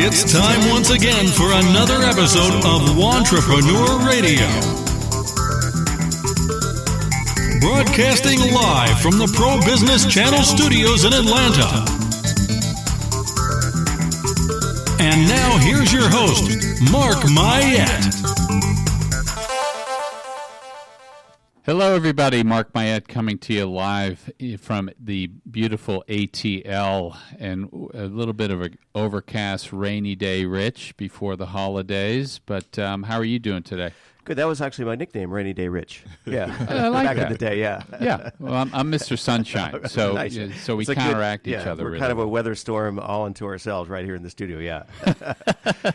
It's time once again for another episode of Entrepreneur Radio. Broadcasting live from the Pro Business Channel studios in Atlanta. And now here's your host, mark-myette. Hello, everybody. Mark-myette coming to you live from the beautiful ATL, and a little bit of an overcast, rainy day, Rich, before the holidays. But how are you doing today? Good. That was actually my nickname, Rainy Day Rich. Yeah, I like back that. in the day. Yeah. Yeah. Well, I'm Mr. Sunshine, so Nice. so we It's a counteract good, each other. We're really kind of a well. weather storm all unto ourselves right here in the studio. Yeah.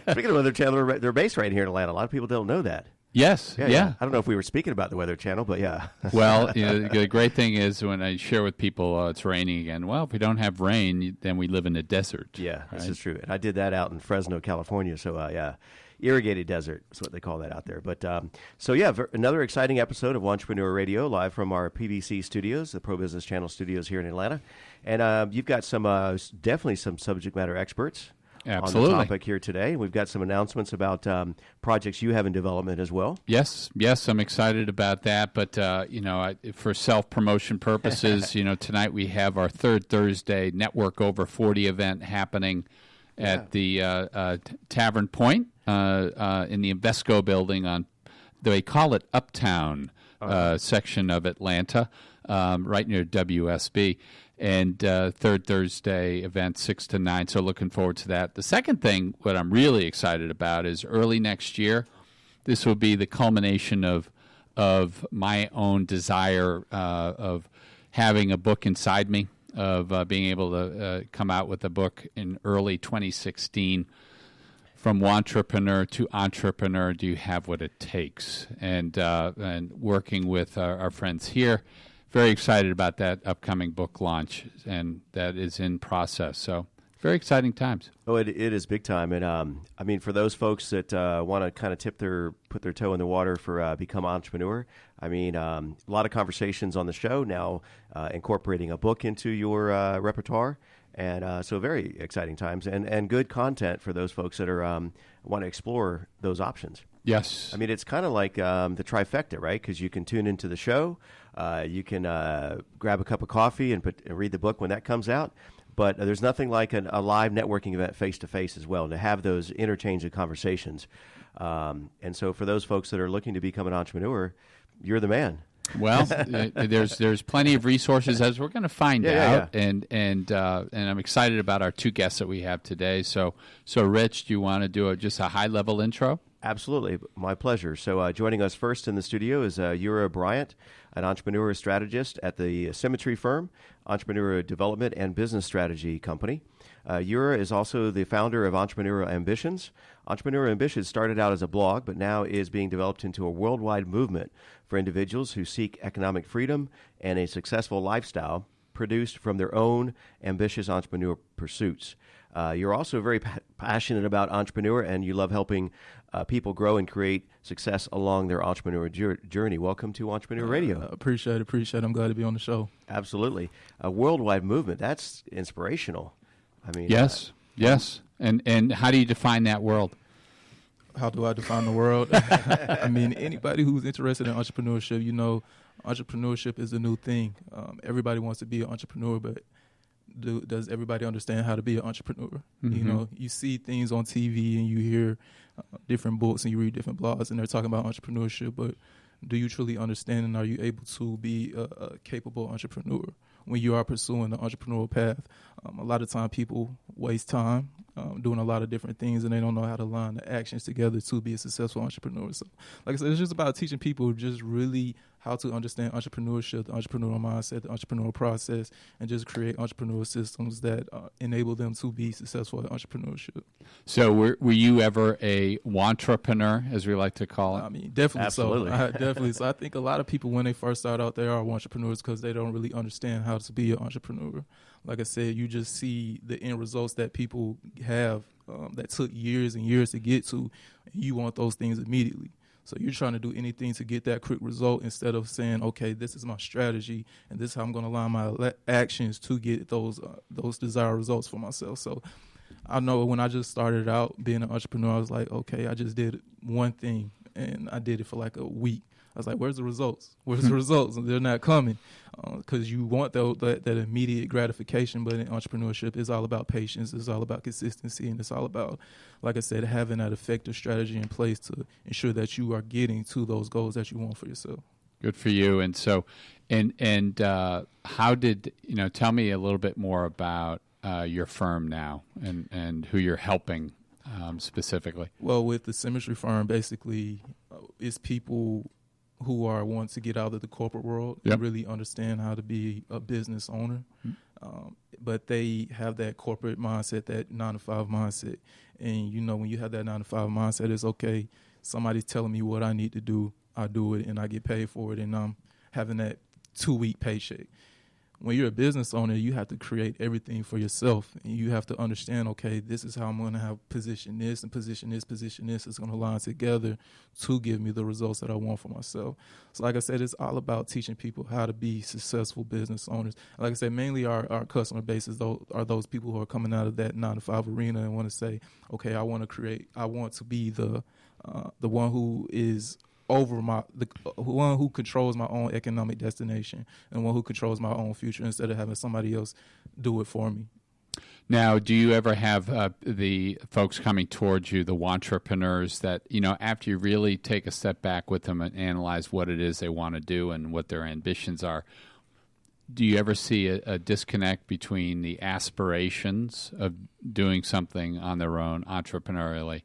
Speaking of Weather Channel, they're based right here in Atlanta. A lot of people don't know that. Yes. Yeah. I don't know if we were speaking about the Weather Channel, but yeah. Well, the great thing is when I share with people, it's raining again. Well, if we don't have rain, then we live in a desert. Yeah, this right? is true. And I did that out in Fresno, California. So, yeah, irrigated desert is what they call that out there. But another exciting episode of Entrepreneur Radio live from our PBC studios, the Pro Business Channel studios here in Atlanta. And you've got some definitely some subject matter experts. Absolutely. On the topic here today. We've got some announcements about projects you have in development as well. Yes, I'm excited about that. But, for self-promotion purposes, tonight we have our third Thursday Network Over 40 event happening at the Tavern Point in the Invesco building on, they call it Uptown section of Atlanta, right near WSB. And third Thursday event 6 to 9, so looking forward to that. The second thing, what I'm really excited about, is early next year, this will be the culmination of my own desire of having a book inside me, of being able to come out with a book in early 2016. From wantrepreneur to entrepreneur, do you have what it takes? And working with our friends here. Very excited about that upcoming book launch, and that is in process. So very exciting times. Oh, it is big time. And for those folks that want to kind of put their toe in the water for become entrepreneur, a lot of conversations on the show now, incorporating a book into your repertoire. And so very exciting times and good content for those folks that are want to explore those options. Yes. It's kind of like the trifecta, right? Because you can tune into the show, you can grab a cup of coffee and read the book when that comes out. But there's nothing like a live networking event face-to-face as well, to have those interchange of conversations. And so for those folks that are looking to become an entrepreneur, you're the man. Well, there's plenty of resources, as we're going to find out, and I'm excited about our two guests that we have today. So Rich, do you want to do just a high-level intro? Absolutely. My pleasure. So joining us first in the studio is Yura Bryant, an entrepreneur strategist at the Symmetry Firm, entrepreneur development and business strategy company. Yura is also the founder of Entrepreneurial Ambitions. Entrepreneurial Ambitions started out as a blog, but now is being developed into a worldwide movement for individuals who seek economic freedom and a successful lifestyle produced from their own ambitious entrepreneur pursuits. You're also very passionate about entrepreneur, and you love helping people grow and create success along their entrepreneur journey. Welcome to Entrepreneur Radio. Appreciate it. I'm glad to be on the show. Absolutely. A worldwide movement. That's inspirational. Yes. And how do you define that world? How do I define the world? Anybody who's interested in entrepreneurship, entrepreneurship is a new thing. Everybody wants to be an entrepreneur, but does everybody understand how to be an entrepreneur? Mm-hmm. You see things on TV and you hear different books and you read different blogs and they're talking about entrepreneurship, but do you truly understand and are you able to be a capable entrepreneur when you are pursuing the entrepreneurial path? A lot of time people waste time doing a lot of different things and they don't know how to line the actions together to be a successful entrepreneur. So like I said, it's just about teaching people just really how to understand entrepreneurship, the entrepreneurial mindset, the entrepreneurial process, and just create entrepreneurial systems that enable them to be successful at entrepreneurship. So were you ever a wantrepreneur, as we like to call it? Definitely. Absolutely. So. Definitely. So I think a lot of people, when they first start out, they are entrepreneurs because they don't really understand how to be an entrepreneur. Like I said, you just see the end results that people have that took years and years to get to, and you want those things immediately. So you're trying to do anything to get that quick result instead of saying, okay, this is my strategy and this is how I'm going to align my actions to get those desired results for myself. So I know when I just started out being an entrepreneur, I was like, okay, I just did one thing and I did it for like a week. I was like, where's the results? Where's the results? And they're not coming because you want that immediate gratification. But in entrepreneurship, it's all about patience. It's all about consistency. And it's all about, like I said, having that effective strategy in place to ensure that you are getting to those goals that you want for yourself. Good for you. And so, how did, tell me a little bit more about your firm now and who you're helping specifically. Well, with the Symmetry Firm, basically, it's people who want to get out of the corporate world and really understand how to be a business owner. But they have that corporate mindset, that 9-to-5 mindset. And, when you have that 9-to-5 mindset, it's okay, somebody's telling me what I need to do, I do it, and I get paid for it, and I'm having that 2-week paycheck. When you're a business owner, you have to create everything for yourself, and you have to understand, okay, this is how I'm going to have position this and position this. It's going to line together to give me the results that I want for myself. So like I said, it's all about teaching people how to be successful business owners. Like I said, mainly our customer base are those people who are coming out of that 9-to-5 arena and want to say, okay, I want to be the one who is over the one who controls my own economic destination and one who controls my own future instead of having somebody else do it for me. Now, do you ever have the folks coming towards you, the wantrepreneurs, that, after you really take a step back with them and analyze what it is they want to do and what their ambitions are, do you ever see a disconnect between the aspirations of doing something on their own entrepreneurially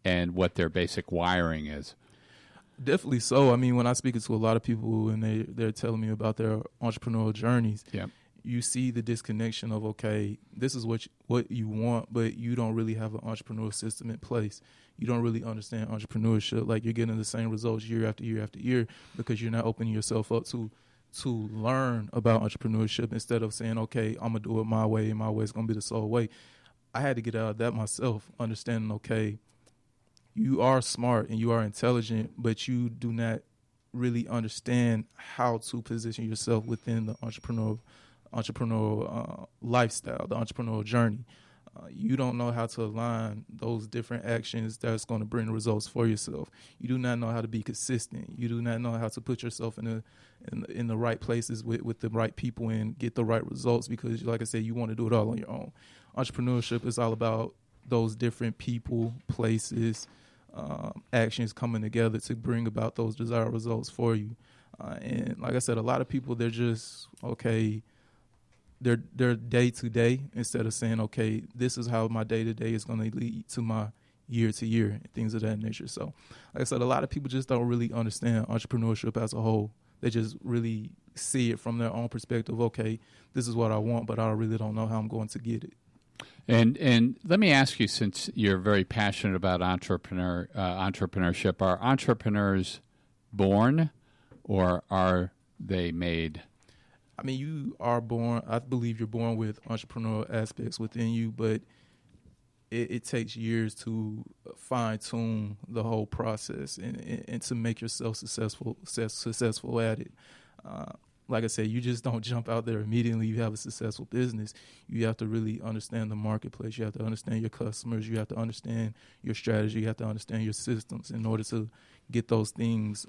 and what their basic wiring is? Definitely so. I mean, when I speak to a lot of people and they're telling me about their entrepreneurial journeys, you see the disconnection of, okay, this is what you want, but you don't really have an entrepreneurial system in place. You don't really understand entrepreneurship. Like, you're getting the same results year after year after year because you're not opening yourself up to learn about entrepreneurship instead of saying, okay, I'm going to do it my way and my way is going to be the sole way. I had to get out of that myself, understanding, okay, you are smart and you are intelligent, but you do not really understand how to position yourself within the entrepreneurial lifestyle, the entrepreneurial journey. You don't know how to align those different actions that's going to bring results for yourself. You do not know how to be consistent. You do not know how to put yourself in the right places with the right people and get the right results because, like I said, you want to do it all on your own. Entrepreneurship is all about those different people, places, actions coming together to bring about those desired results for you. And like I said, a lot of people, they're just, okay, they're day to day instead of saying, okay, this is how my day to day is going to lead to my year to year, things of that nature. So like I said, a lot of people just don't really understand entrepreneurship as a whole. They just really see it from their own perspective. Okay, this is what I want, but I really don't know how I'm going to get it. And let me ask you, since you're very passionate about entrepreneurship, are entrepreneurs born or are they made? I mean, you are born, I believe you're born with entrepreneurial aspects within you, but it takes years to fine-tune the whole process and to make yourself successful at it. Like I said, you just don't jump out there immediately. You have a successful business. You have to really understand the marketplace. You have to understand your customers. You have to understand your strategy. You have to understand your systems in order to get those things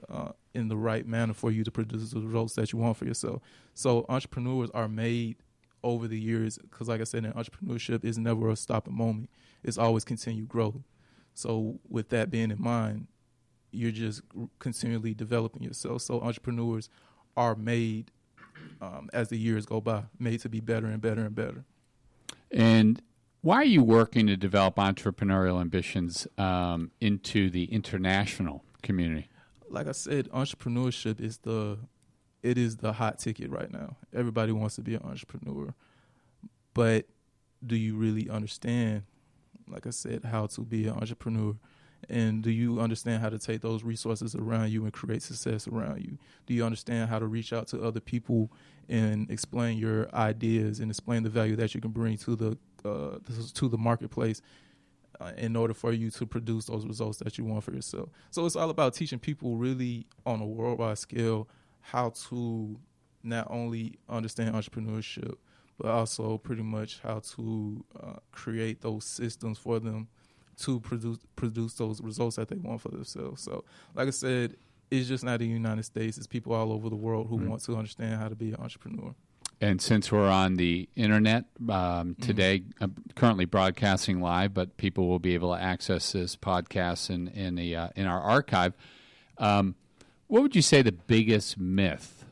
in the right manner for you to produce the results that you want for yourself. So entrepreneurs are made over the years because, like I said, in entrepreneurship, it's never a stopping moment. It's always continued growth. So with that being in mind, you're just continually developing yourself. So entrepreneurs are made as the years go by, made to be better and better and better. And why are you working to develop entrepreneurial ambitions into the international community? Like I said, entrepreneurship is the hot ticket right now. Everybody wants to be an entrepreneur. But do you really understand, like I said, how to be an entrepreneur? And do you understand how to take those resources around you and create success around you? Do you understand how to reach out to other people and explain your ideas and explain the value that you can bring to the marketplace in order for you to produce those results that you want for yourself? So it's all about teaching people really on a worldwide scale how to not only understand entrepreneurship, but also pretty much how to create those systems for them to produce those results that they want for themselves. So, like I said, it's just not the United States. It's people all over the world who want to understand how to be an entrepreneur. And since we're on the internet today, I'm currently broadcasting live, but people will be able to access this podcast in our archive. What would you say the biggest myth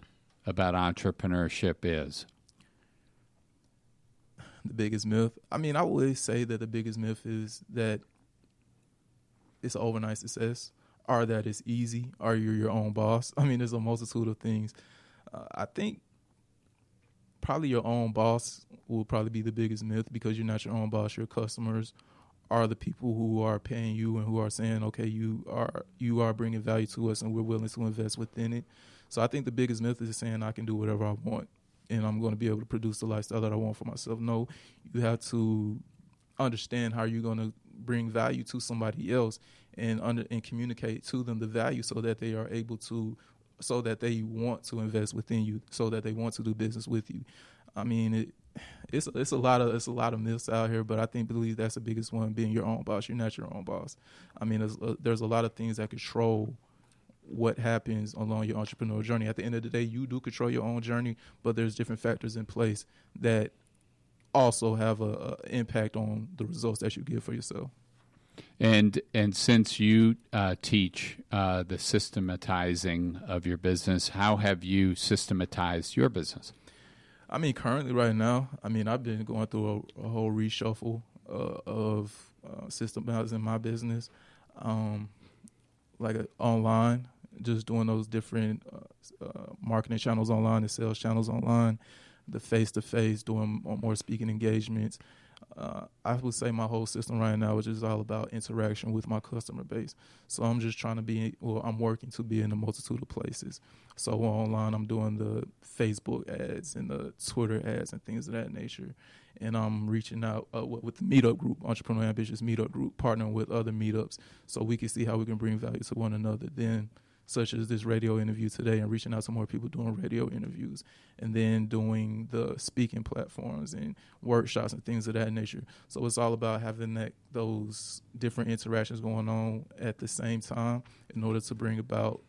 about entrepreneurship is? The biggest myth? I mean, I would say that the biggest myth is that it's overnight success, or that it's easy, or you're your own boss. I mean, there's a multitude of things. I think probably your own boss will probably be the biggest myth, because you're not your own boss. Your customers are the people who are paying you and who are saying, okay, you are bringing value to us and we're willing to invest within it. So I think the biggest myth is saying I can do whatever I want and I'm going to be able to produce the lifestyle that I want for myself. No, you have to understand how you're going to bring value to somebody else and communicate to them the value so that they are able to, so that they want to invest within you, so that they want to do business with you. I mean, it's a lot of myths out here, but I believe that's the biggest one, being your own boss. You're not your own boss. I mean, there's a lot of things that control what happens along your entrepreneurial journey. At the end of the day, you do control your own journey, but there's different factors in place that also have an impact on the results that you get for yourself. And since you teach the systematizing of your business, how have you systematized your business? I mean, currently right now, I mean, I've been going through a whole reshuffle of systematizing my business, online, just doing those different marketing channels online, the sales channels online, the face-to-face, doing more speaking engagements. I would say my whole system right now is just all about interaction with my customer base. So I'm just trying to I'm working to be in a multitude of places. So online, I'm doing the Facebook ads and the Twitter ads and things of that nature. And I'm reaching out with the meetup group, Entrepreneurial Ambitions meetup group, partnering with other meetups so we can see how we can bring value to one another. Then, such as this radio interview today, and reaching out to more people doing radio interviews, and then doing the speaking platforms and workshops and things of that nature. So it's all about having those different interactions going on at the same time in order to bring about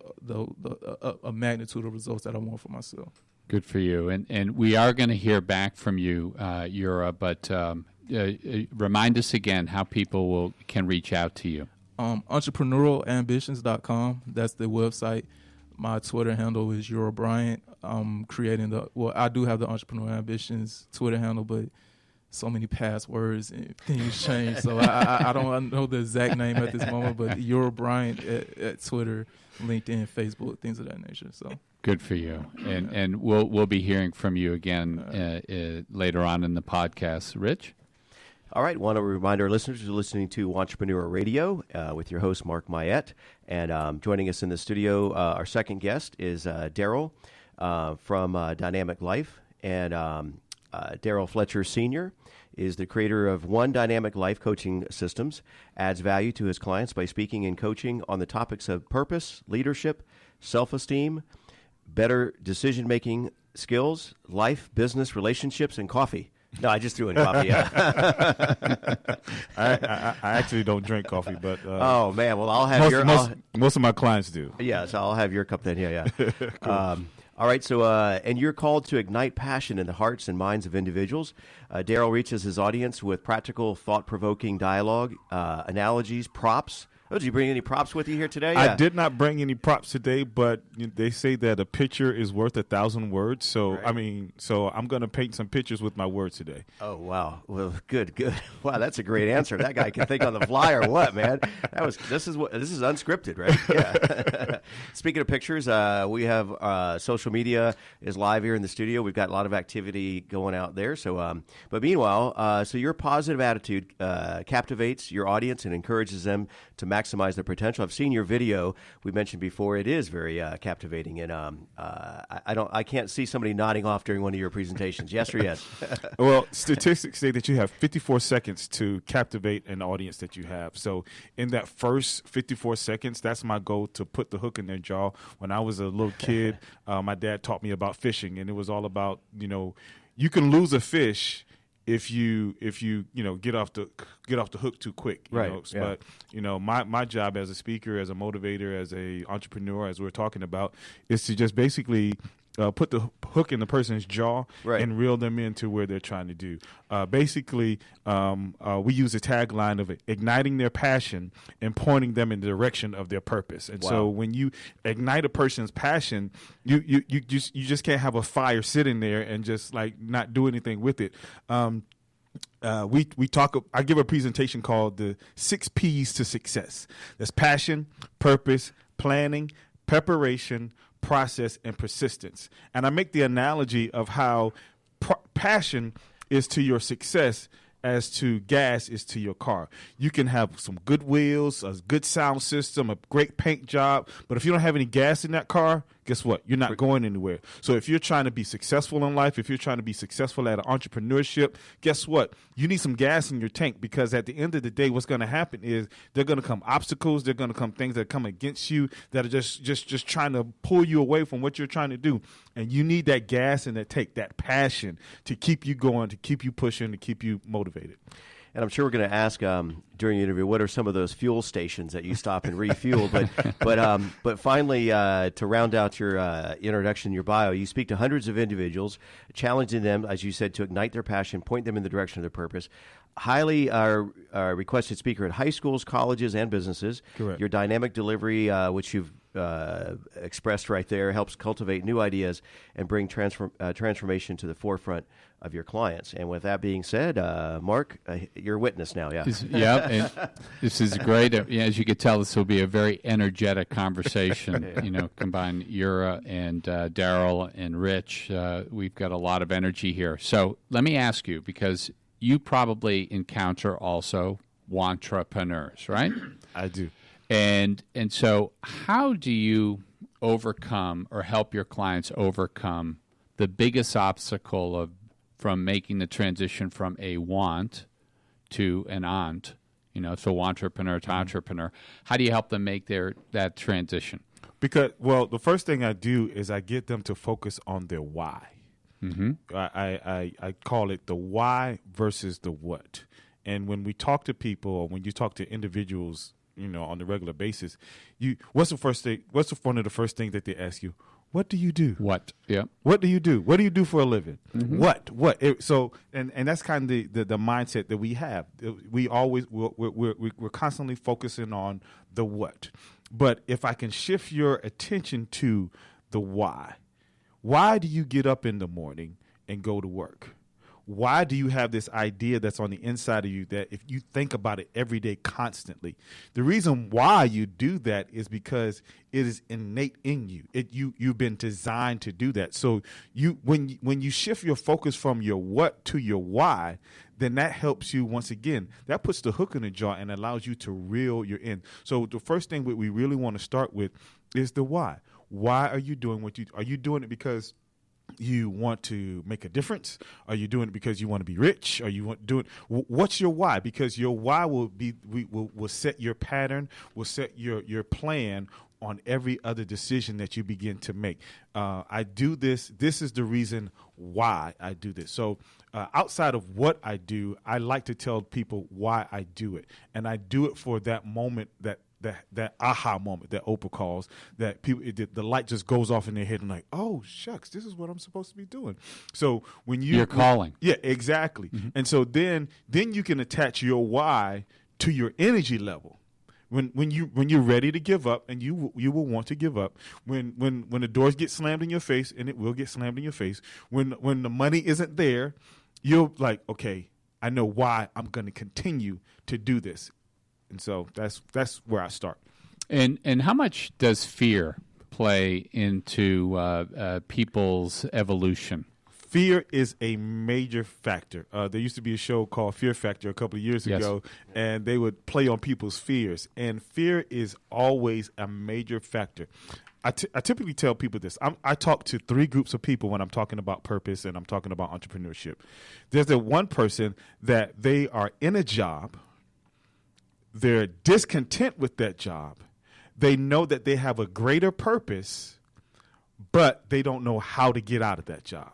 a magnitude of results that I want for myself. Good for you. And we are going to hear back from you, Yura, but remind us again how people can reach out to you. Entrepreneurialambitions.com. That's the website. My Twitter handle is Yura Bryant. I'm creating I do have the Entrepreneurial Ambitions Twitter handle, but so many passwords and things change. So I don't know the exact name at this moment, but Yura Bryant at Twitter, LinkedIn, Facebook, things of that nature. So good for you. And we'll be hearing from you again later on in the podcast. Rich? All right. Want to remind our listeners you're listening to Entrepreneur Radio with your host, Mark-myette. And joining us in the studio, our second guest is Daryl from Dynamic Life. And Daryl Fletcher Sr. is the creator of One Dynamic Life Coaching Systems, adds value to his clients by speaking and coaching on the topics of purpose, leadership, self-esteem, better decision-making skills, life, business, relationships, and coffee. No, I just threw in coffee. Yeah. I actually don't drink coffee, but oh man, well I'll have most of my clients do. Yeah, so I'll have your cup then. Yeah. Cool. All right, so and you're called to ignite passion in the hearts and minds of individuals. Darryl reaches his audience with practical, thought-provoking dialogue, analogies, props. Oh, did you bring any props with you here today? Yeah. I did not bring any props today, but they say that a picture is worth 1,000 words. So, right. So I'm going to paint some pictures with my words today. Oh, wow. Well, good. Wow, that's a great answer. That guy can think on the fly or what, man? This is unscripted, right? Yeah. Speaking of pictures, we have social media is live here in the studio. We've got a lot of activity going out there. So, but meanwhile, so your positive attitude captivates your audience and encourages them to maximize their potential. I've seen your video. We mentioned before it is very captivating, and I can't see somebody nodding off during one of your presentations. Yes or yes? Well, statistics say that you have 54 seconds to captivate an audience that you have. So in that first 54 seconds, that's my goal, to put the hook in their jaw. When I was a little kid, my dad taught me about fishing, and it was all about you can lose a fish if you get off the hook too quick. Right. But my job as a speaker, as a motivator, as a entrepreneur, as we're talking about, is to just basically put the hook in the person's jaw and reel them into where they're trying to do. Basically, we use a tagline of igniting their passion and pointing them in the direction of their purpose. And so when you ignite a person's passion, you just can't have a fire sitting there and just like not do anything with it. I give a presentation called the 6 P's to success. That's passion, purpose, planning, preparation, process, and persistence. And I make the analogy of how passion is to your success as to gas is to your car. You can have some good wheels, a good sound system, a great paint job, but if you don't have any gas in that car, guess what? You're not going anywhere. So if you're trying to be successful in life, if you're trying to be successful at entrepreneurship, guess what? You need some gas in your tank, because at the end of the day, what's going to happen is there are going to come obstacles, there are going to come things that come against you that are just trying to pull you away from what you're trying to do. And you need that gas in that tank, that passion to keep you going, to keep you pushing, to keep you motivated. And I'm sure we're going to ask during the interview, what are some of those fuel stations that you stop and refuel? But finally, to round out your introduction, your bio, you speak to hundreds of individuals, challenging them, as you said, to ignite their passion, point them in the direction of their purpose. Highly requested speaker at high schools, colleges, and businesses. Correct. Your dynamic delivery, which you've expressed right there, helps cultivate new ideas and bring transformation to the forefront of your clients. And with that being said, Mark, you're a witness now. Yeah. And this is great. As you can tell, this will be a very energetic conversation. Combine Yura and Darryl and Rich. We've got a lot of energy here. So let me ask you, because you probably encounter also wantrepreneurs, right? I do. And so how do you overcome or help your clients overcome the biggest obstacle from making the transition from a want to an ant, so entrepreneur to entrepreneur? How do you help them make that transition? Because, the first thing I do is I get them to focus on their why. Mm-hmm. I call it the why versus the what. And when we talk to people, or when you talk to individuals, on a regular basis, what's one of the first things that they ask you? What do you do? What? Yeah. What do you do? What do you do for a living? Mm-hmm. What? And that's kind of the mindset that we have. We're constantly focusing on the what. But if I can shift your attention to the why do you get up in the morning and go to work? Why do you have this idea that's on the inside of you that if you think about it every day constantly? The reason why you do that is because it is innate in you. You've been designed to do that. So when you shift your focus from your what to your why, then that helps you, once again, that puts the hook in the jaw and allows you to reel you in. So the first thing that we really want to start with is the why. Why are you doing are you doing it because you want to make a difference? Are you doing it because you want to be rich? Are you doing what's your why? Because your why will set your pattern, will set your plan on every other decision that you begin to make. I do this. This is the reason why I do this. So outside of what I do, I like to tell people why I do it, and I do it for that moment, that aha moment that Oprah calls, that people, the light just goes off in their head and like, oh shucks, this is what I'm supposed to be doing. So you're calling. Yeah, exactly. Mm-hmm. And so then you can attach your why to your energy level. When you're ready to give up, and you will want to give up, when the doors get slammed in your face, and it will get slammed in your face, when the money isn't there, you're like, okay, I know why I'm going to continue to do this. And so that's where I start. And how much does fear play into people's evolution? Fear is a major factor. There used to be a show called Fear Factor a couple of years ago, and they would play on people's fears. And fear is always a major factor. I typically tell people this. I talk to 3 groups of people when I'm talking about purpose and I'm talking about entrepreneurship. There's the one person that they are in a job. They're discontent with that job. They know that they have a greater purpose, but they don't know how to get out of that job.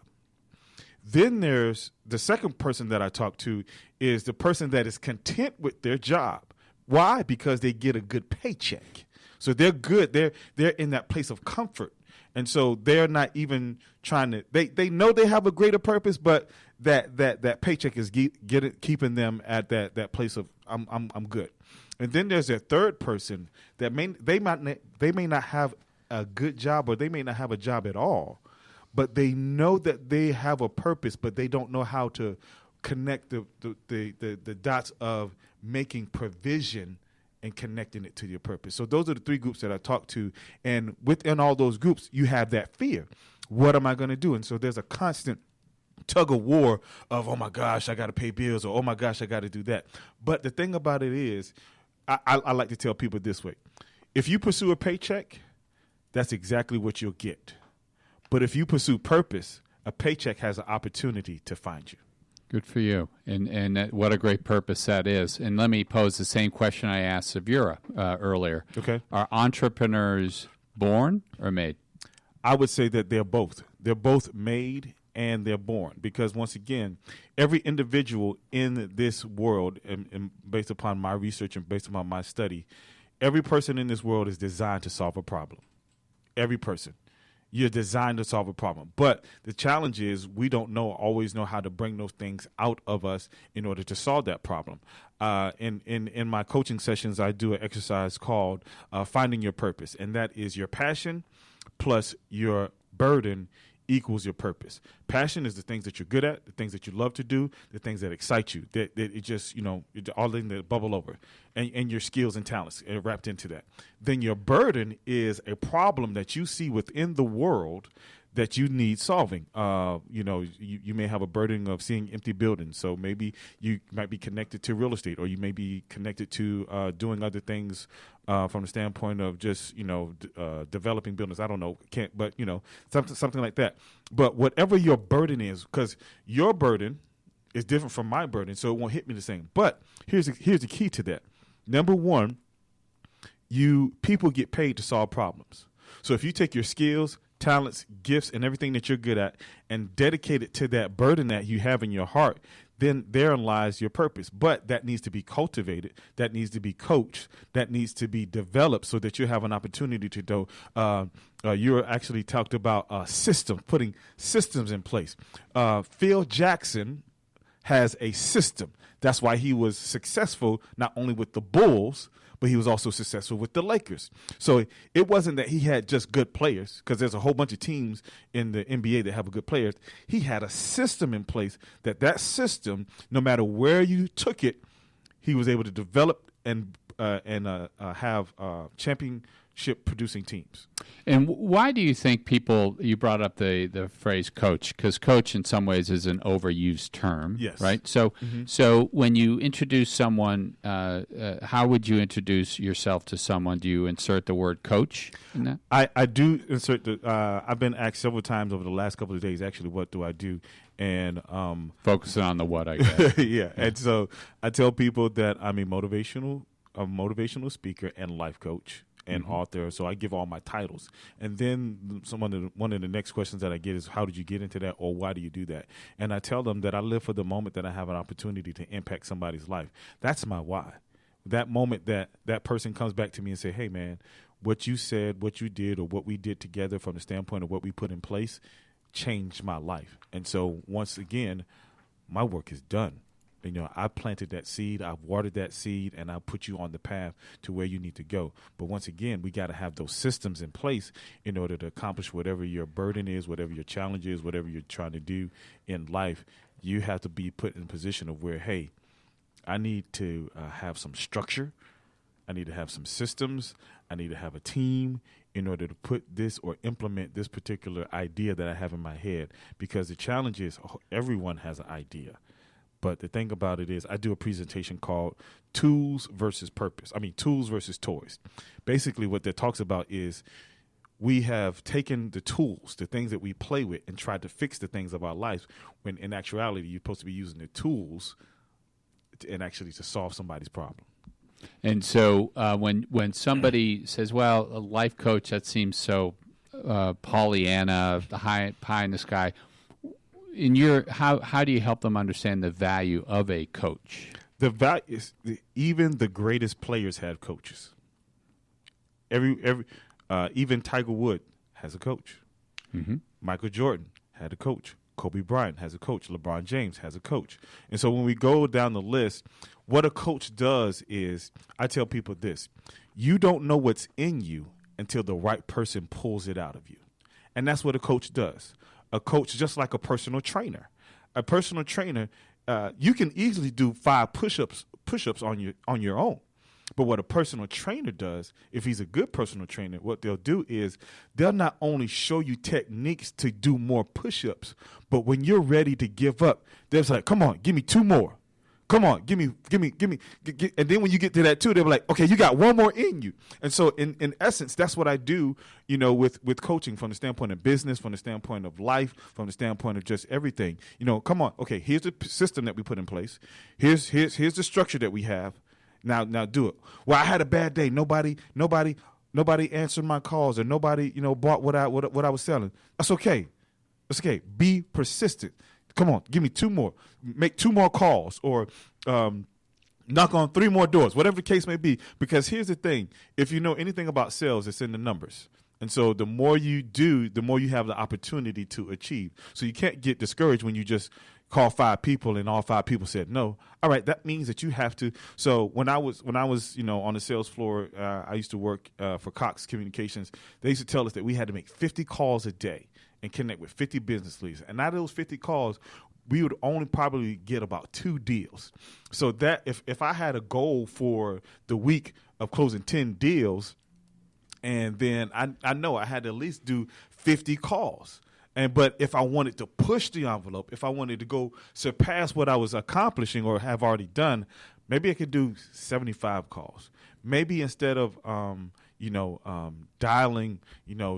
Then there's the second person that I talk to is the person that is content with their job. Why? Because they get a good paycheck. So they're good. They're in that place of comfort. And so they're not even trying to, they know they have a greater purpose, but that paycheck is keeping them at that place of I'm good. And then there's a third person that they may not have a good job, or they may not have a job at all, but they know that they have a purpose, but they don't know how to connect the dots of making provision and connecting it to your purpose. So those are the three groups that I talk to. And within all those groups, you have that fear. What am I going to do? And so there's a constant tug of war of, oh my gosh, I got to pay bills, or oh my gosh, I got to do that. But the thing about it is, I like to tell people this way. If you pursue a paycheck, that's exactly what you'll get. But if you pursue purpose, a paycheck has an opportunity to find you. Good for you. And what a great purpose that is. And let me pose the same question I asked of Yura earlier. Okay. Are entrepreneurs born or made? I would say that they're both. They're both made and they're born. Because once again, every individual in this world, and based upon my research and based upon my study, every person in this world is designed to solve a problem. Every person. You're designed to solve a problem. But the challenge is we don't always know how to bring those things out of us in order to solve that problem. In my coaching sessions, I do an exercise called Finding Your Purpose, and that is your passion plus your burden equals your purpose. Passion is the things that you're good at, the things that you love to do, the things that excite you, that it just, all the things that bubble over, and your skills and talents are wrapped into that. Then your burden is a problem that you see within the world that you need solving. You may have a burden of seeing empty buildings. So maybe you might be connected to real estate, or you may be connected to doing other things from the standpoint of just, developing buildings. I don't know, but something like that. But whatever your burden is, because your burden is different from my burden, so it won't hit me the same. But here's the key to that. Number one, people get paid to solve problems. So if you take your skills, talents, gifts, and everything that you're good at and dedicate it to that burden that you have in your heart, then therein lies your purpose. But that needs to be cultivated. That needs to be coached. That needs to be developed so that you have an opportunity to do. You actually talked about putting systems in place. Phil Jackson has a system. That's why he was successful not only with the Bulls, but he was also successful with the Lakers. So it wasn't that he had just good players, because there's a whole bunch of teams in the NBA that have good players. He had a system in place that system, no matter where you took it, he was able to develop and have championship producing teams. And why do you think you brought up the phrase coach, because coach in some ways is an overused term, yes, right? So so when you introduce someone, how would you introduce yourself to someone? Do you insert the word coach in that? I do insert I've been asked several times over the last couple of days, actually, what do I do? And focusing on the what, I guess. yeah. And so I tell people that I'm a motivational speaker and life coach and author. So I give all my titles. And then one of the next questions that I get is, how did you get into that, or why do you do that? And I tell them that I live for the moment that I have an opportunity to impact somebody's life. That's my why. That moment that person comes back to me and say, hey, man, what you said, what you did, or what we did together from the standpoint of what we put in place changed my life. And so once again, my work is done. I planted that seed, I've watered that seed, and I'll put you on the path to where you need to go. But once again, we got to have those systems in place in order to accomplish whatever your burden is, whatever your challenge is, whatever you're trying to do in life. You have to be put in a position of where, hey, I need to have some structure. I need to have some systems. I need to have a team in order to put this or implement this particular idea that I have in my head. Because the challenge is everyone has an idea. But the thing about it is I do a presentation called Tools versus Purpose. Tools versus Toys. Basically what that talks about is we have taken the tools, the things that we play with, and tried to fix the things of our lives, when in actuality you're supposed to be using the tools to solve somebody's problem. And so when somebody says, well, a life coach, that seems so Pollyanna, the pie in the sky, how do you help them understand the value of a coach? The value is even the greatest players have coaches. Even Tiger Woods has a coach. Mm-hmm. Michael Jordan had a coach. Kobe Bryant has a coach. LeBron James has a coach. And so when we go down the list, what a coach does is, I tell people this: you don't know what's in you until the right person pulls it out of you. And that's what a coach does. A coach, just like a personal trainer. A personal trainer, you can easily do 5 push-ups on your own. But what a personal trainer does, if he's a good personal trainer, what they'll do is they'll not only show you techniques to do more push-ups, but when you're ready to give up, they're like, come on, give me 2 more. Come on, give me. And then when you get to that 2, they'll be like, okay, you got 1 more in you. And so in essence, that's what I do, with coaching from the standpoint of business, from the standpoint of life, from the standpoint of just everything. Come on, okay, here's the system that we put in place. Here's the structure that we have. Now do it. Well, I had a bad day. Nobody answered my calls, or nobody, bought what I was selling. That's okay. That's okay. Be persistent. Come on, give me 2 more. Make 2 more calls, or knock on 3 more doors, whatever the case may be. Because here's the thing: if you know anything about sales, it's in the numbers. And so the more you do, the more you have the opportunity to achieve. So you can't get discouraged when you just call 5 people and all 5 people said no. All right, that means that you have to. So when I was on the sales floor, I used to work for Cox Communications. They used to tell us that we had to make 50 calls a day and connect with 50 business leaders. And out of those 50 calls, we would only probably get about 2 deals. So that if I had a goal for the week of closing 10 deals, and then I know I had to at least do 50 calls. But if I wanted to push the envelope, if I wanted to go surpass what I was accomplishing or have already done, maybe I could do 75 calls. Maybe instead of dialing,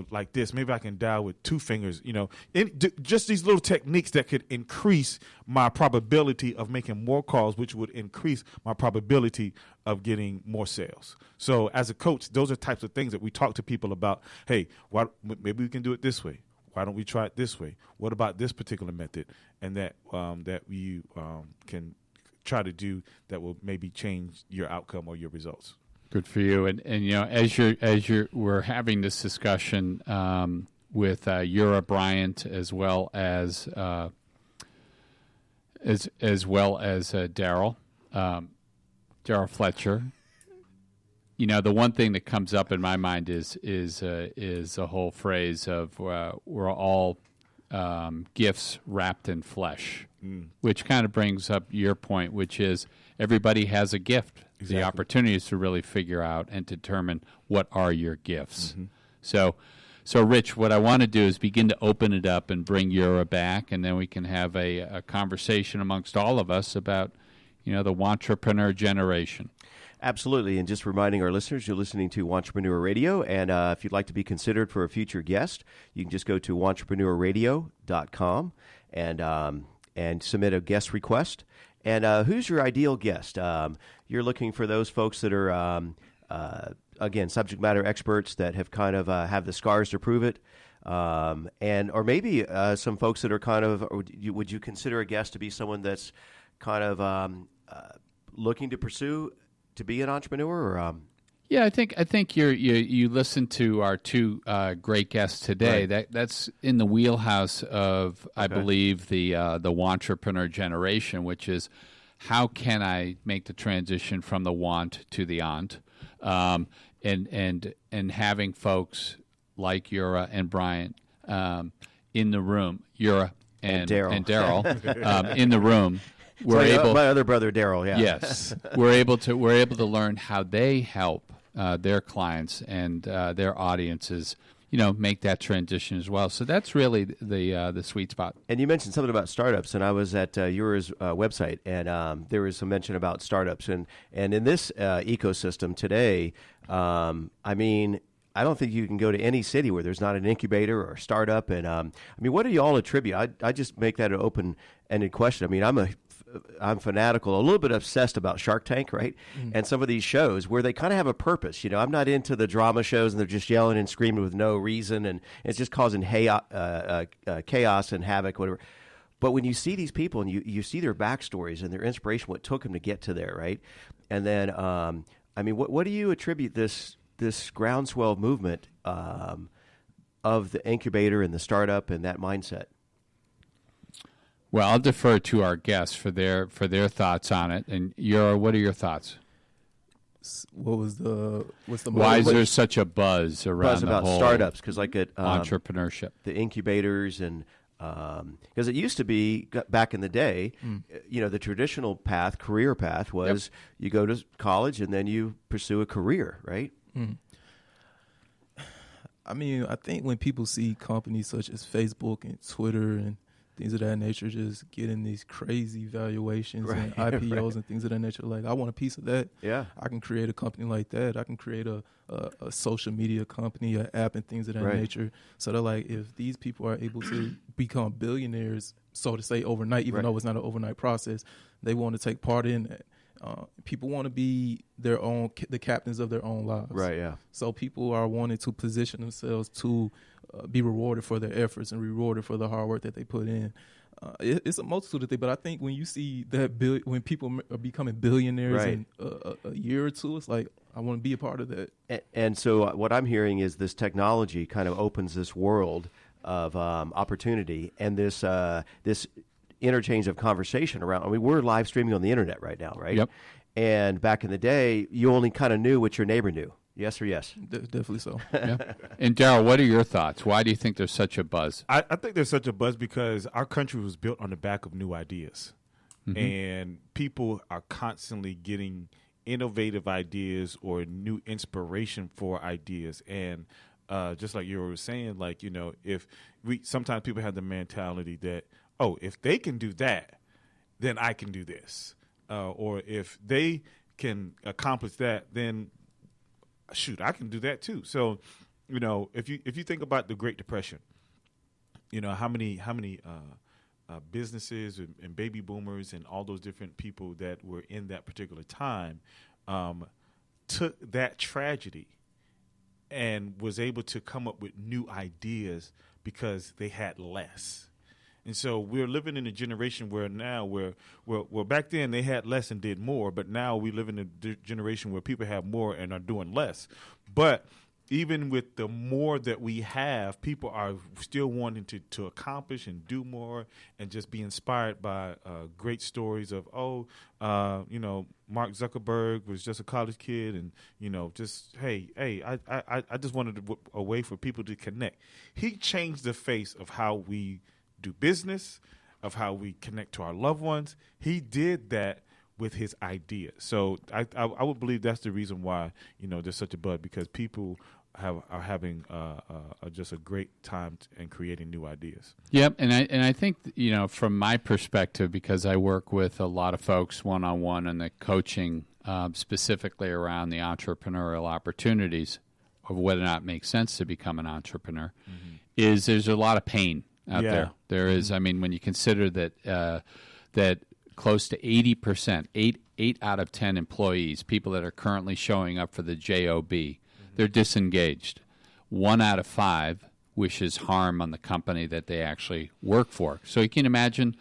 like this, maybe I can dial with 2 fingers. Just these little techniques that could increase my probability of making more calls, which would increase my probability of getting more sales. So as a coach, those are types of things that we talk to people about. Hey, maybe we can do it this way. Why don't we try it this way? What about this particular method? And that we can try to do that will maybe change your outcome or your results. Good for you. And we're having this discussion with Yura Bryant as well as Darryl, Daryl Fletcher. The one thing that comes up in my mind is a whole phrase of we're all gifts wrapped in flesh, which kind of brings up your point, which is everybody has a gift. Exactly. The opportunity is to really figure out and determine what are your gifts. Mm-hmm. So, Rich, what I want to do is begin to open it up and bring Yura back, and then we can have a conversation amongst all of us about, the wantrepreneur generation. Absolutely, and just reminding our listeners, you're listening to Entrepreneur Radio, and if you'd like to be considered for a future guest, you can just go to wantrepreneur-radio.com and submit a guest request. And who's your ideal guest? You're looking for those folks that are, again, subject matter experts that have kind of have the scars to prove it, or maybe some folks that are kind of. Would you consider a guest to be someone that's kind of looking to pursue to be an entrepreneur? Or, Yeah, I think you listened to our 2 great guests today. Right. That's in the wheelhouse of, I believe, the wantrepreneur generation, which is how can I make the transition from the want to the ant, and having folks like Yura and Bryant in the room, Yura and Darryl in the room. My other brother Darryl, yeah. Yes, we're able to learn how they help their clients and their audiences, make that transition as well. So that's really the sweet spot. And you mentioned something about startups, and I was at Yura's website, and there was some mention about startups, and in this ecosystem today, I don't think you can go to any city where there's not an incubator or a startup. And what do you all attribute? I just make that an open-ended question. I'm fanatical, a little bit obsessed about Shark Tank, right? Mm. And some of these shows where they kind of have a purpose. I'm not into the drama shows and they're just yelling and screaming with no reason, and it's just causing chaos and havoc, whatever. But when you see these people and you see their backstories and their inspiration, what took them to get to there, right? And then, I mean, what do you attribute this groundswell movement of the incubator and the startup and that mindset? Well, I'll defer to our guests for their thoughts on it. And Yura, what are your thoughts? What's the why is there such a buzz around the about whole startups? Because like at entrepreneurship, the incubators, and because it used to be back in the day, the traditional path, career path, was you go to college and then you pursue a career, right? I mean, I think when people see companies such as Facebook and Twitter and things of that nature just getting these crazy valuations and IPOs and things of that nature, like, I want a piece of that. Yeah. I can create a company like that. I can create a social media company, an app, and things of that nature. So they're like, if these people are able to become billionaires, so to say, overnight, even though it's not an overnight process, they want to take part in that. People want to be the captains of their own lives. Right, yeah. So people are wanting to position themselves to be rewarded for their efforts and rewarded for the hard work that they put in. It's a multitude of things, but I think when you see that when people are becoming billionaires in a year or two, it's like, I want to be a part of that. And so what I'm hearing is this technology kind of opens this world of opportunity and this interchange of conversation around. I mean, we're live streaming on the internet right now, right? Yep. And back in the day, you only kind of knew what your neighbor knew. Yes or yes? Definitely so. Yeah. And Darryl, what are your thoughts? Why do you think there's such a buzz? I think there's such a buzz because our country was built on the back of new ideas. And people are constantly getting innovative ideas or new inspiration for ideas. And just like you were saying, like, if sometimes people have the mentality that, oh, if they can do that, then I can do this. Or if they can accomplish that, then shoot, I can do that too. So, if you think about the Great Depression, how many businesses and baby boomers and all those different people that were in that particular time took that tragedy and was able to come up with new ideas because they had less. And so we're living in a generation where now back then they had less and did more, but now we live in a generation where people have more and are doing less. But even with the more that we have, people are still wanting to accomplish and do more and just be inspired by great stories of, Mark Zuckerberg was just a college kid and, I just wanted a way for people to connect. He changed the face of how we do business, of how we connect to our loved ones. He did that with his idea. So I would believe that's the reason why there's such a buzz, because people are having just a great time and creating new ideas. Yep, and I think from my perspective, because I work with a lot of folks one-on-one and the coaching specifically around the entrepreneurial opportunities of whether or not it makes sense to become an entrepreneur, is there's a lot of pain out there. There is. I mean, when you consider that that close to 80%, 8 out of 10 employees, people that are currently showing up for the job, they're disengaged. 1 out of 5 wishes harm on the company that they actually work for. So you can imagine,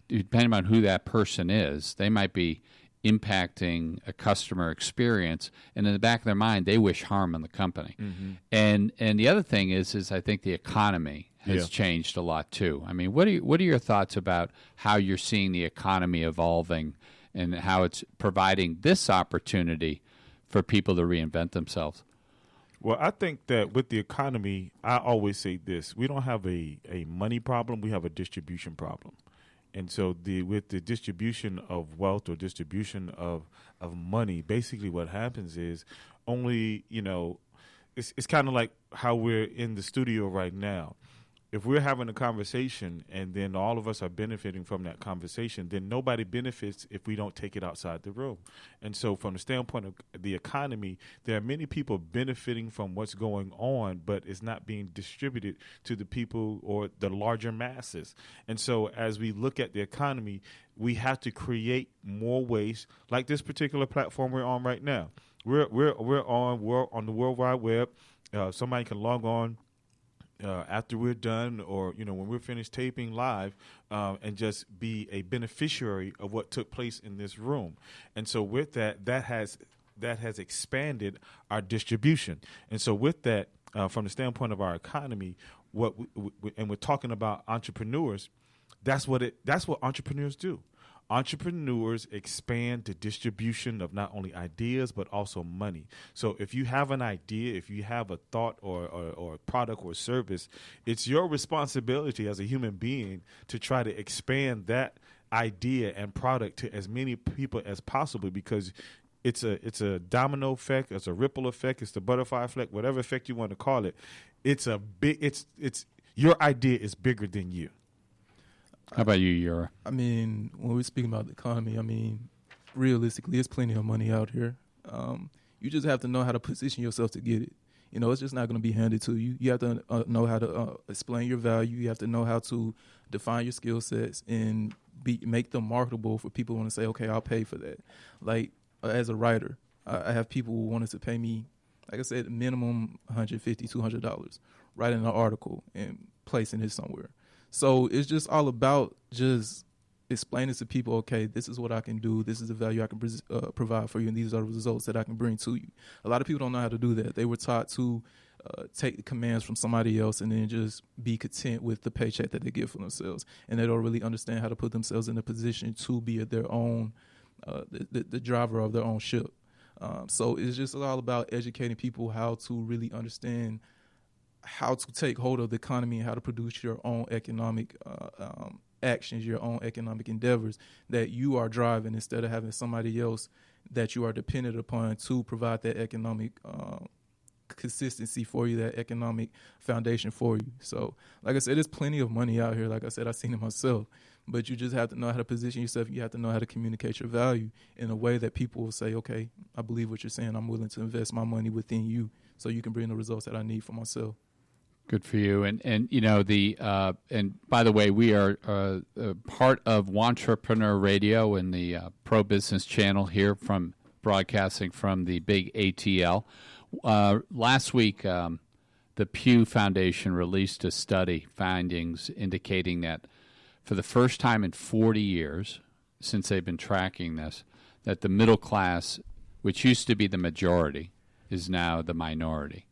depending on who that person is, they might be impacting a customer experience, and in the back of their mind, they wish harm on the company. And the other thing is I think the economy has changed a lot too. I mean, what are your thoughts about how you're seeing the economy evolving and how it's providing this opportunity for people to reinvent themselves? Well, I think that with the economy, I always say this: we don't have a money problem; we have a distribution problem. And so with the distribution of wealth or distribution of money, basically what happens is only, it's kind of like how we're in the studio right now. If we're having a conversation and then all of us are benefiting from that conversation, then nobody benefits if we don't take it outside the room. And so from the standpoint of the economy, there are many people benefiting from what's going on, but it's not being distributed to the people or the larger masses. And so as we look at the economy, we have to create more ways, like this particular platform we're on right now. We're on the World Wide Web. Somebody can log on after we're done, or when we're finished taping live, and just be a beneficiary of what took place in this room. And so with that has expanded our distribution. And so with that, from the standpoint of our economy, and we're talking about entrepreneurs, that's what entrepreneurs do. Entrepreneurs expand the distribution of not only ideas but also money. So if you have an idea, if you have a thought or a product or service, it's your responsibility as a human being to try to expand that idea and product to as many people as possible, because it's a domino effect, it's a ripple effect, it's the butterfly effect, whatever effect you want to call it. It's your idea is bigger than you. How about you, Yura? I mean, when we're speaking about the economy, I mean, realistically, there's plenty of money out here. You just have to know how to position yourself to get it. It's just not going to be handed to you. You have to know how to explain your value. You have to know how to define your skill sets and make them marketable for people who want to say, okay, I'll pay for that. Like, as a writer, I have people who wanted to pay me, like I said, minimum $150, $200, writing an article and placing it somewhere. So it's just all about just explaining to people, okay, this is what I can do, this is the value I can provide for you, and these are the results that I can bring to you. A lot of people don't know how to do that. They were taught to take the commands from somebody else and then just be content with the paycheck that they get for themselves, and they don't really understand how to put themselves in a position to be their own, the driver of their own ship. So it's just all about educating people how to really understand how to take hold of the economy and how to produce your own economic actions, your own economic endeavors that you are driving, instead of having somebody else that you are dependent upon to provide that economic consistency for you, that economic foundation for you. So, like I said, there's plenty of money out here. Like I said, I've seen it myself. But you just have to know how to position yourself. You have to know how to communicate your value in a way that people will say, okay, I believe what you're saying. I'm willing to invest my money within you so you can bring the results that I need for myself. Good for you. And and by the way, we are part of wantrepreneur-radio and the Pro Business channel here, from broadcasting from the big ATL. Last week, the Pew Foundation released a study, findings indicating that for the first time in 40 years, since they've been tracking this, that the middle class, which used to be the majority, is now the minority.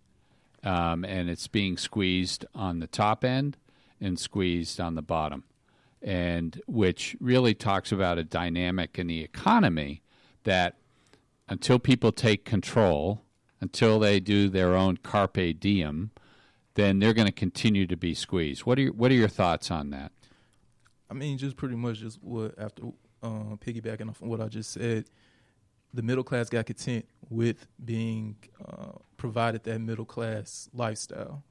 And it's being squeezed on the top end and squeezed on the bottom, and which really talks about a dynamic in the economy that until people take control, until they do their own carpe diem, then they're going to continue to be squeezed. What are your thoughts on that? I mean, just pretty much just what, after piggybacking off of what I just said, the middle class got content with being provided that middle class lifestyle.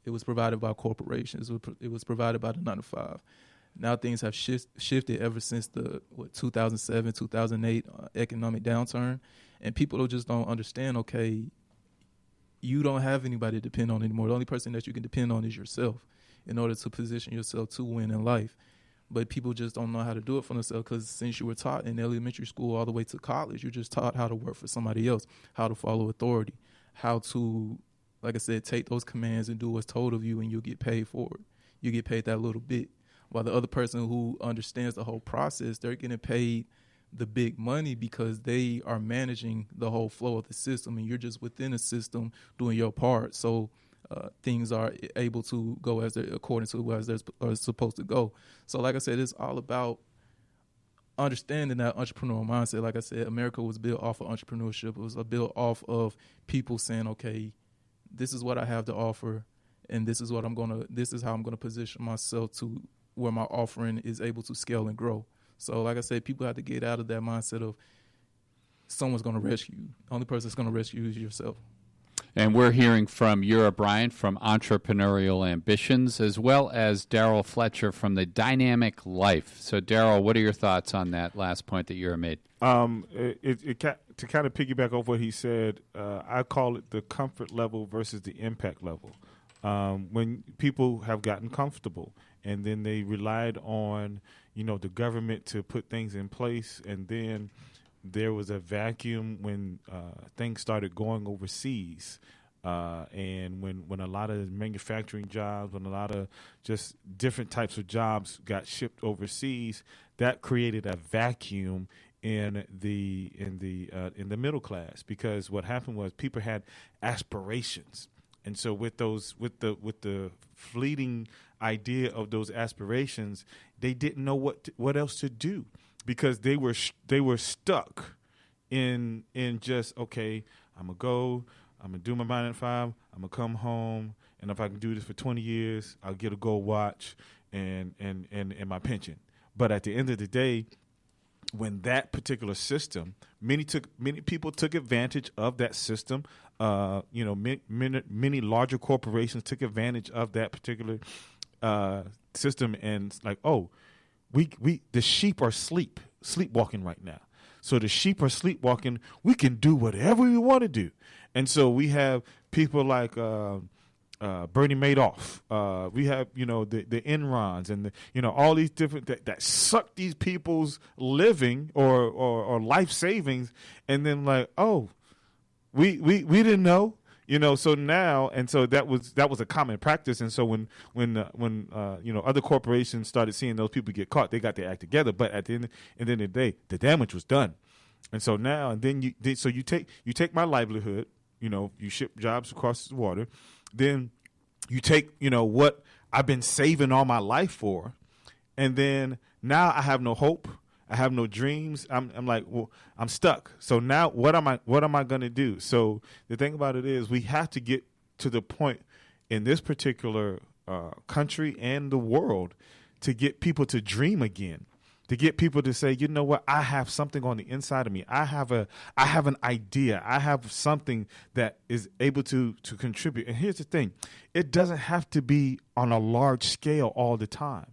It was provided by corporations. It was provided by the 9 to 5. Now things have shifted ever since the 2007, 2008 economic downturn, and people just don't understand. Okay, you don't have anybody to depend on anymore. The only person that you can depend on is yourself in order to position yourself to win in life. But people just don't know how to do it for themselves, because since you were taught in elementary school all the way to college, you're just taught how to work for somebody else, how to follow authority, how to, like I said, take those commands and do what's told of you, and you'll get paid for it. You get paid that little bit. While the other person who understands the whole process, they're getting paid the big money because they are managing the whole flow of the system, and you're just within the system doing your part. So things are able to go according to as they're supposed to go. So like I said, it's all about understanding that entrepreneurial mindset. Like I said, America was built off of entrepreneurship. It was built off of people saying, okay, this is what I have to offer, and this is how I'm gonna position myself to where my offering is able to scale and grow. So like I said, people have to get out of that mindset of someone's going to rescue you. The only person that's going to rescue you is yourself. And we're hearing from Yura Bryant from Entrepreneurial Ambitions, as well as Daryl Fletcher from The Dynamic Life. So, Darryl, what are your thoughts on that last point that Yura made? To kind of piggyback off what he said, I call it the comfort level versus the impact level. When people have gotten comfortable and then they relied on, the government to put things in place, and then there was a vacuum when things started going overseas. And when a lot of manufacturing jobs, when a lot of just different types of jobs got shipped overseas, that created a vacuum in the middle class, because what happened was people had aspirations, and so with the fleeting idea of those aspirations, they didn't know what else to do, because they were stuck in just, okay, I'm gonna do my 9 to 5, I'm gonna come home, and if I can do this for 20 years, I'll get a gold watch and my pension. But at the end of the day, when that particular system, many people took advantage of that system. Many larger corporations took advantage of that particular system, and it's like, oh, the sheep are sleepwalking right now. So the sheep are sleepwalking. We can do whatever we want to do, and so we have people like Bernie Madoff. We have the Enrons and all these different that suck these people's living or life savings, and then like, oh, we didn't know. So now, and so that was a common practice. And so when other corporations started seeing those people get caught, they got their act together. But at the end of the day, the damage was done. And so now, and then you take my livelihood. You ship jobs across the water. Then you take what I've been saving all my life for, and then now I have no hope. I have no dreams. I'm like, well, I'm stuck. So now what am I going to do? So the thing about it is, we have to get to the point in this particular country and the world to get people to dream again, to get people to say, you know what, I have something on the inside of me. I have an idea. I have something that is able to contribute. And here's the thing. It doesn't have to be on a large scale all the time.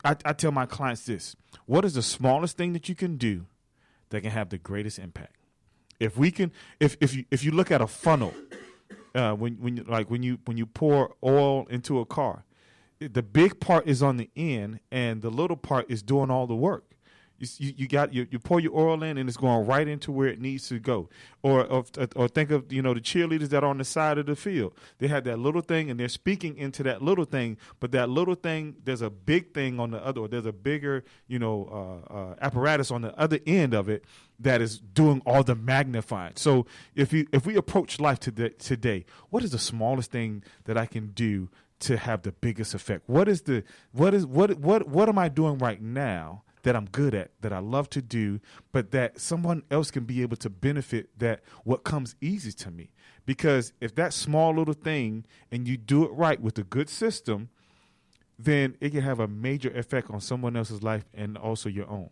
I tell my clients this: what is the smallest thing that you can do that can have the greatest impact? If you look at a funnel, when you pour oil into a car, the big part is on the end, and the little part is doing all the work. You pour your oil in, and it's going right into where it needs to go. Or think of the cheerleaders that are on the side of the field. They have that little thing, and they're speaking into that little thing. But that little thing, there's a big thing on the other, or there's a bigger apparatus on the other end of it that is doing all the magnifying. So if we approach life today, what is the smallest thing that I can do to have the biggest effect? What am I doing right now that I'm good at, that I love to do, but that someone else can be able to benefit, that what comes easy to me? Because if that small little thing, and you do it right with a good system, then it can have a major effect on someone else's life and also your own.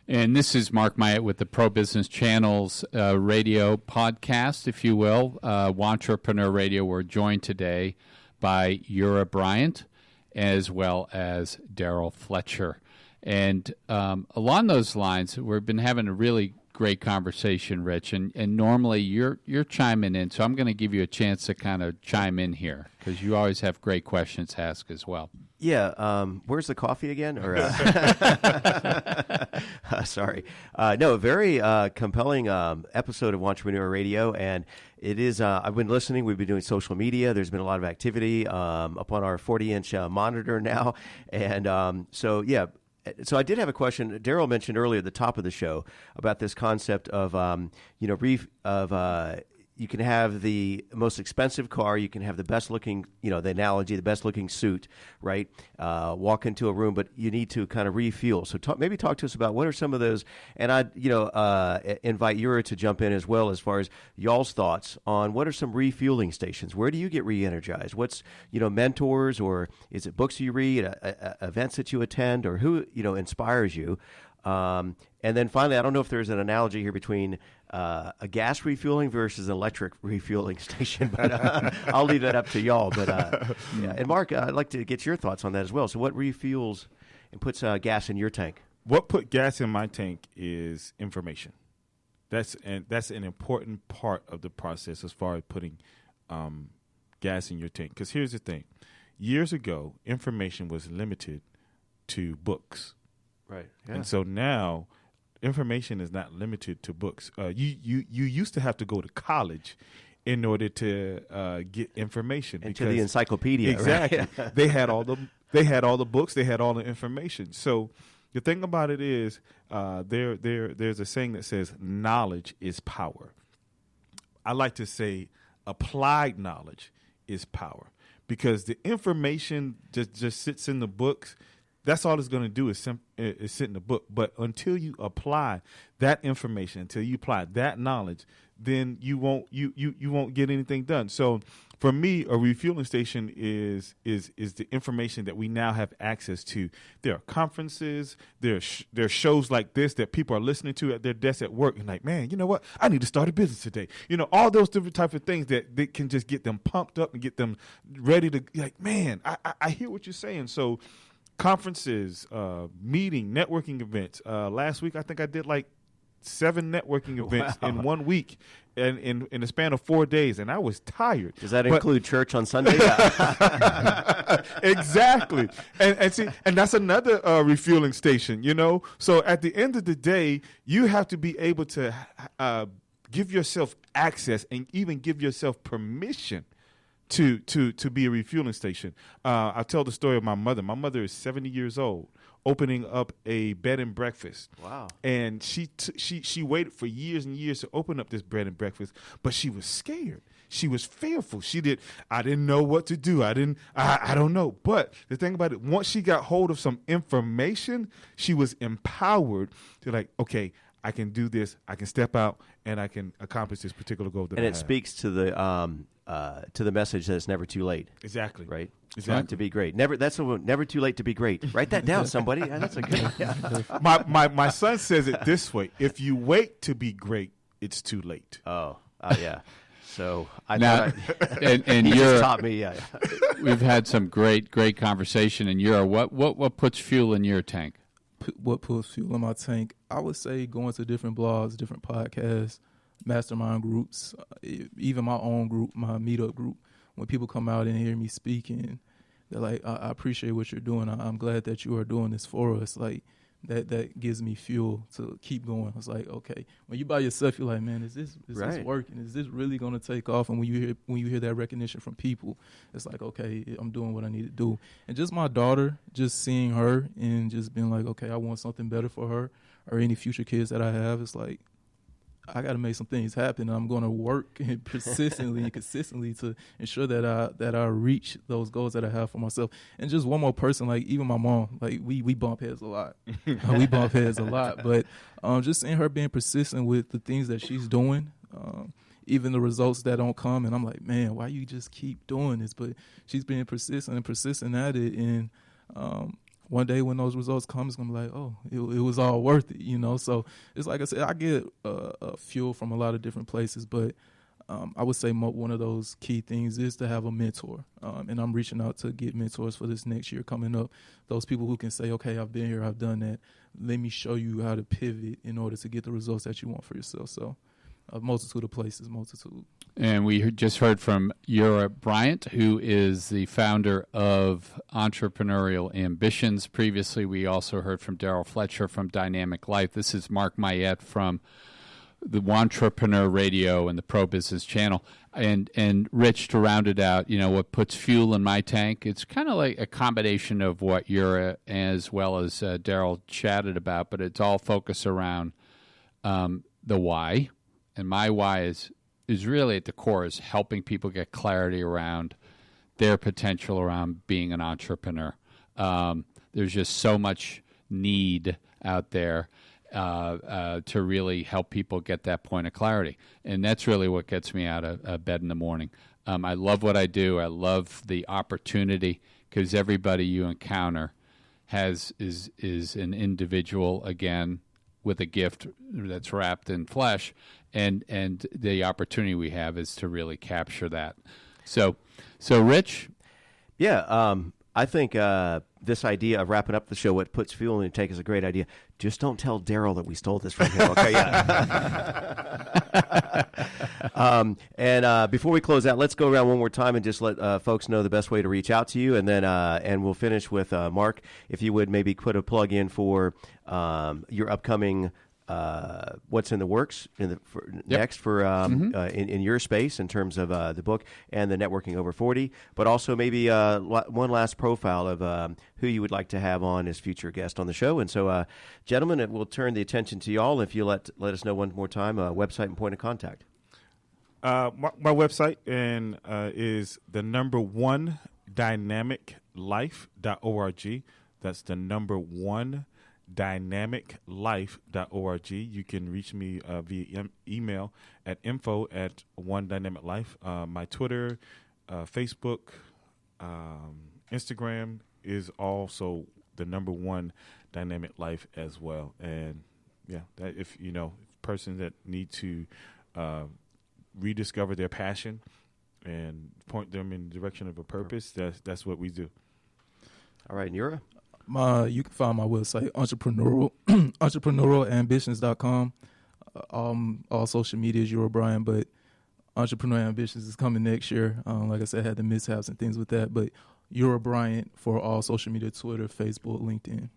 And this is mark-myette with the Pro Business Channel's radio podcast, if you will, Entrepreneur Radio. We're joined today by Yura Bryant as well as Daryl Fletcher. And along those lines, we've been having a really great conversation, Rich, and normally you're chiming in, so I'm going to give you a chance to kind of chime in here, because you always have great questions to ask as well. Yeah, where's the coffee again? Or sorry. No, very compelling episode of Entrepreneur Radio, and it is. I've been listening. We've been doing social media. There's been a lot of activity up on our 40-inch monitor now, and so yeah. So I did have a question. Darryl mentioned earlier at the top of the show about this concept of, you can have the most expensive car, you can have the best looking, the analogy, the best looking suit, right? Walk into a room, but you need to kind of refuel. So maybe talk to us about what are some of those, and I'd, invite Yura to jump in as well, as far as y'all's thoughts on what are some refueling stations. Where do you get re-energized? What's, mentors, or is it books you read, events that you attend, or who, inspires you? And then finally, I don't know if there's an analogy here between a gas refueling versus an electric refueling station, but I'll leave that up to y'all. But yeah. And Mark, I'd like to get your thoughts on that as well. So what refuels and puts gas in your tank? What put gas in my tank is information. That's an important part of the process as far as putting gas in your tank. Because here's the thing. Years ago, information was limited to books. Right. Yeah. And so now information is not limited to books. You used to have to go to college in order to get information. Into the encyclopedia. Exactly. Right? They had all the books. They had all the information. So the thing about it is, there's a saying that says knowledge is power. I like to say applied knowledge is power, because the information just sits in the books. That's all it's going to do is sit in the book. But until you apply that information, until you apply that knowledge, then you won't get anything done. So for me, a refueling station is the information that we now have access to. There are conferences, there are shows like this that people are listening to at their desk at work, and like, man, you know what? I need to start a business today. All those different type of things that can just get them pumped up and get them ready to, like, man, I hear what you're saying. So conferences, networking events. Last week, I think I did like 7 networking events in 1 week, and in the span of 4 days, and I was tired. Does that include church on Sunday? Exactly, and that's another refueling station. So at the end of the day, you have to be able to give yourself access and even give yourself permission to be a refueling station. I'll tell the story of my mother. My mother is 70 years old, opening up a bed and breakfast. Wow. And she waited for years and years to open up this bed and breakfast, but she was scared. She was fearful. I didn't know what to do. I don't know. But the thing about it, once she got hold of some information, she was empowered to, like, okay, I can do this. I can step out and I can accomplish this particular goal that I have. And it speaks to the message that it's never too late. Exactly. Right? Exactly. To be great. Never too late to be great. Write that down, somebody. That's a good. Yeah. My son says it this way: if you wait to be great, it's too late. Oh, yeah. So and he Yura, just taught me. Yeah. We've had some great conversation. And Yura, what puts fuel in your tank? What puts fuel in my tank? I would say going to different blogs, different podcasts, mastermind groups, even my own group, my meetup group. When people come out and hear me speaking, they're like, I appreciate what you're doing. I'm glad that you are doing this for us. Like, that gives me fuel to keep going. It's like, okay, when you by yourself, you're like, man, is this working? Is this really going to take off? And when you hear that recognition from people, it's like, okay, I'm doing what I need to do. And just my daughter, just seeing her and just being like, okay, I want something better for her or any future kids that I have. It's like, I got to make some things happen. I'm going to work persistently and consistently to ensure that I reach those goals that I have for myself. And just one more person, like even my mom, like we bump heads a lot. But just seeing her being persistent with the things that she's doing, even the results that don't come. And I'm like, man, why you just keep doing this? But she's being persistent at it. And one day when those results come, it's going to be like, oh, it was all worth it, So it's like I said, I get fuel from a lot of different places, but I would say one of those key things is to have a mentor. And I'm reaching out to get mentors for this next year coming up. Those people who can say, okay, I've been here, I've done that. Let me show you how to pivot in order to get the results that you want for yourself. So a multitude of places, And we just heard from Yura Bryant, who is the founder of Entrepreneurial Ambitions. Previously, we also heard from Daryl Fletcher from Dynamic Life. This is mark-myette from the wantrepreneur-radio and the Pro Business Channel. And Rich, to round it out, what puts fuel in my tank, it's kind of like a combination of what Yura as well as Darryl chatted about, but it's all focused around the why. And my why is really at the core is helping people get clarity around their potential around being an entrepreneur. There's just so much need out there to really help people get that point of clarity. And that's really what gets me out of bed in the morning. I love what I do. I love the opportunity because everybody you encounter is an individual, again, with a gift that's wrapped in flesh. And the opportunity we have is to really capture that. So Rich? Yeah, I think this idea of wrapping up the show, what puts fuel in your tank, is a great idea. Just don't tell Darryl that we stole this from him. Okay, yeah. And before we close out, let's go around one more time and just let folks know the best way to reach out to you, and then and we'll finish with Mark. If you would maybe put a plug in for your upcoming what's in the works next for in your space in terms of the book and the Networking Over 40, but also maybe one last profile of who you would like to have on as future guest on the show. And so, gentlemen, we'll turn the attention to y'all. If you let us know one more time, website and point of contact. My website is the number one dynamiclife.org. That's the number one dynamiclife.org. You can reach me via email at info@onedynamiclife. My Twitter, Facebook, Instagram is also the number one dynamic life as well. And that if persons that need to rediscover their passion and point them in the direction of a purpose, that's what we do. All right, Yura? You can find my website, entrepreneurial.ambitions.com. All social media is Yura Bryant, but Entrepreneur Ambitions is coming next year. Like I said, I had the mishaps and things with that, but Yura Bryant for all social media, Twitter, Facebook, LinkedIn.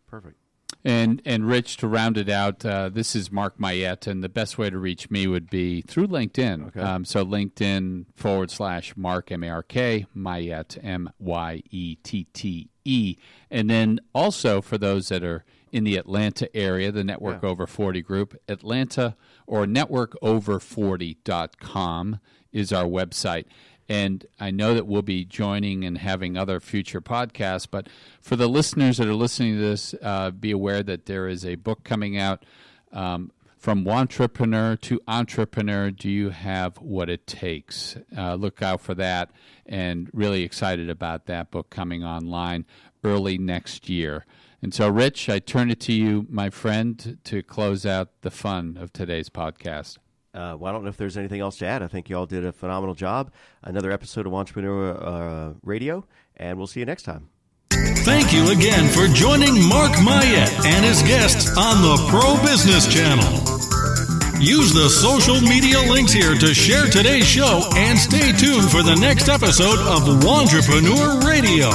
Perfect. And Rich, to round it out, this is Mark-myette, and the best way to reach me would be through LinkedIn. Okay. So LinkedIn /Mark, M-A-R-K, myette, M-Y-E-T-T-E. And then also for those that are in the Atlanta area, the Network Over 40 group, Atlanta or networkover40.com is our website. And I know that we'll be joining and having other future podcasts, but for the listeners that are listening to this, be aware that there is a book coming out, From Wantrepreneur to Entrepreneur, Do You Have What It Takes? Look out for that, and really excited about that book coming online early next year. And so, Rich, I turn it to you, my friend, to close out the fun of today's podcast. Well, I don't know if there's anything else to add. I think you all did a phenomenal job. Another episode of Entrepreneur Radio, and we'll see you next time. Thank you again for joining mark-myette and his guests on the Pro Business Channel. Use the social media links here to share today's show and stay tuned for the next episode of Wantrepreneur Radio.